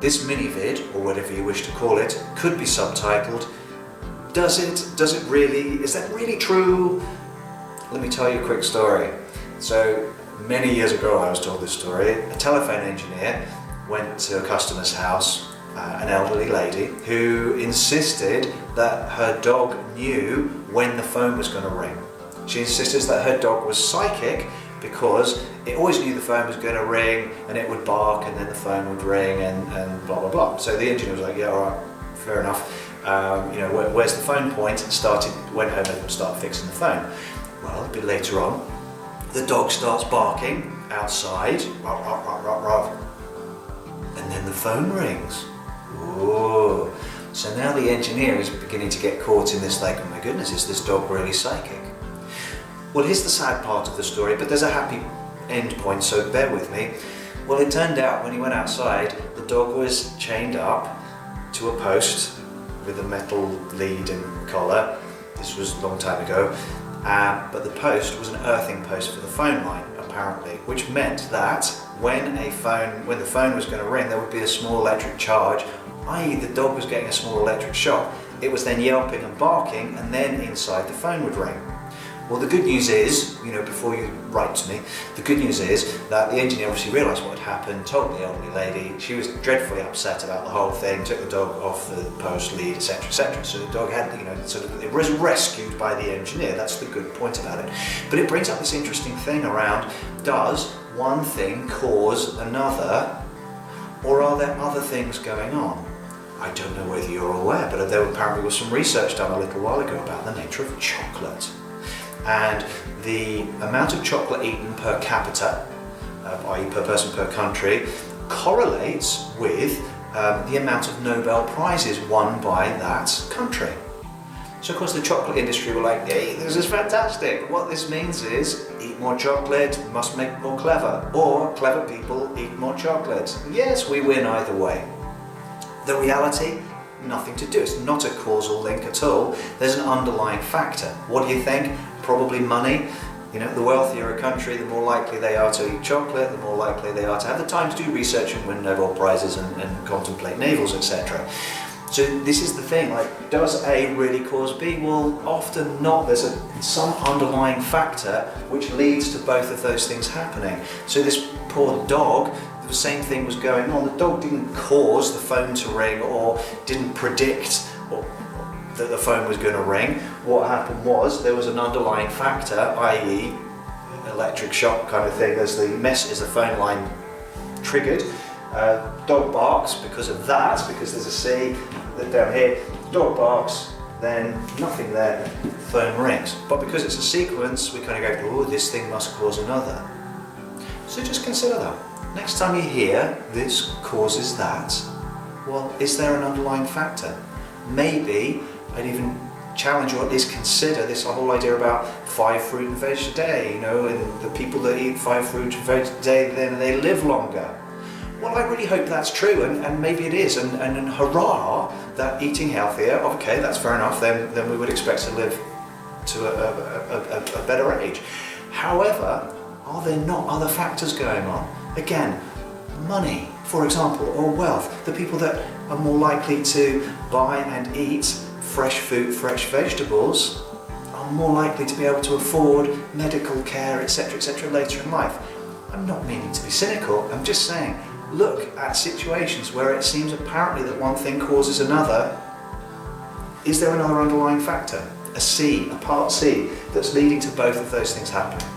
this mini vid, or whatever you wish to call it, could be subtitled, Does it really, is that really true? Let me tell you a quick story. So many years ago I was told this story. A telephone engineer went to a customer's house, an elderly lady, who insisted that her dog knew when the phone was going to ring. She insisted that her dog was psychic because it always knew the phone was going to ring and it would bark and then the phone would ring and blah blah blah. So the engineer was like, yeah, all right, fair enough. Where's the phone point? And went home and started fixing the phone. Well, a bit later on, the dog starts barking outside, and then the phone rings. Ooh. So now the engineer is beginning to get caught in this, like, oh my goodness, is this dog really psychic? Well, here's the sad part of the story, but there's a happy end point, so bear with me. Well, it turned out when he went outside, the dog was chained up to a post with a metal lead and collar. This was a long time ago, but the post was an earthing post for the phone line, apparently, which meant that when the phone was going to ring, there would be a small electric charge, i.e. the dog was getting a small electric shock. It was then yelping and barking, and then inside the phone would ring. Well, the good news is, before you write to me, the good news is that the engineer obviously realised what had happened, told the elderly lady. She was dreadfully upset about the whole thing, took the dog off the post lead, etc., etc. So the dog had, it was rescued by the engineer. That's the good point about it. But it brings up this interesting thing around, does one thing cause another, or are there other things going on? I don't know whether you're aware, but there apparently was some research done a little while ago about the nature of chocolate. And the amount of chocolate eaten per capita, i.e. per person per country, correlates with the amount of Nobel Prizes won by that country. So of course the chocolate industry were like, hey, this is fantastic. What this means is, eat more chocolate, must make more clever. Or clever people eat more chocolate. Yes, we win either way. The reality, nothing to do. It's not a causal link at all. There's an underlying factor. What do you think? Probably money. The wealthier a country, the more likely they are to eat chocolate, the more likely they are to have the time to do research and win Nobel Prizes and contemplate navels, etc. So this is the thing, like, does A really cause B? Well, often not. There's some underlying factor which leads to both of those things happening. So this poor dog, the same thing was going on. The dog didn't cause the phone to ring or didn't predict that the phone was going to ring. What happened was there was an underlying factor, i.e. electric shock kind of thing, as the phone line triggered. Dog barks because of that, because there's a C down here. Dog barks, then nothing there, phone rings. But because it's a sequence, we kind of go, oh, this thing must cause another. So just consider that. Next time you hear this causes that, well, is there an underlying factor? Maybe I'd even challenge or at least consider this whole idea about 5 fruit and veg a day, and the people that eat 5 fruit and veg a day, then they live longer. Well, I really hope that's true, and maybe it is, and hurrah, that eating healthier, okay, that's fair enough, then we would expect to live to a better age. However, are there not other factors going on? Again, money, for example, or wealth. The people that are more likely to buy and eat fresh fruit, fresh vegetables, are more likely to be able to afford medical care, etc., etc. later in life. I'm not meaning to be cynical, I'm just saying, look at situations where it seems apparently that one thing causes another. Is there another underlying factor? A part C, that's leading to both of those things happening?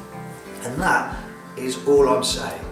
And that is all I'm saying.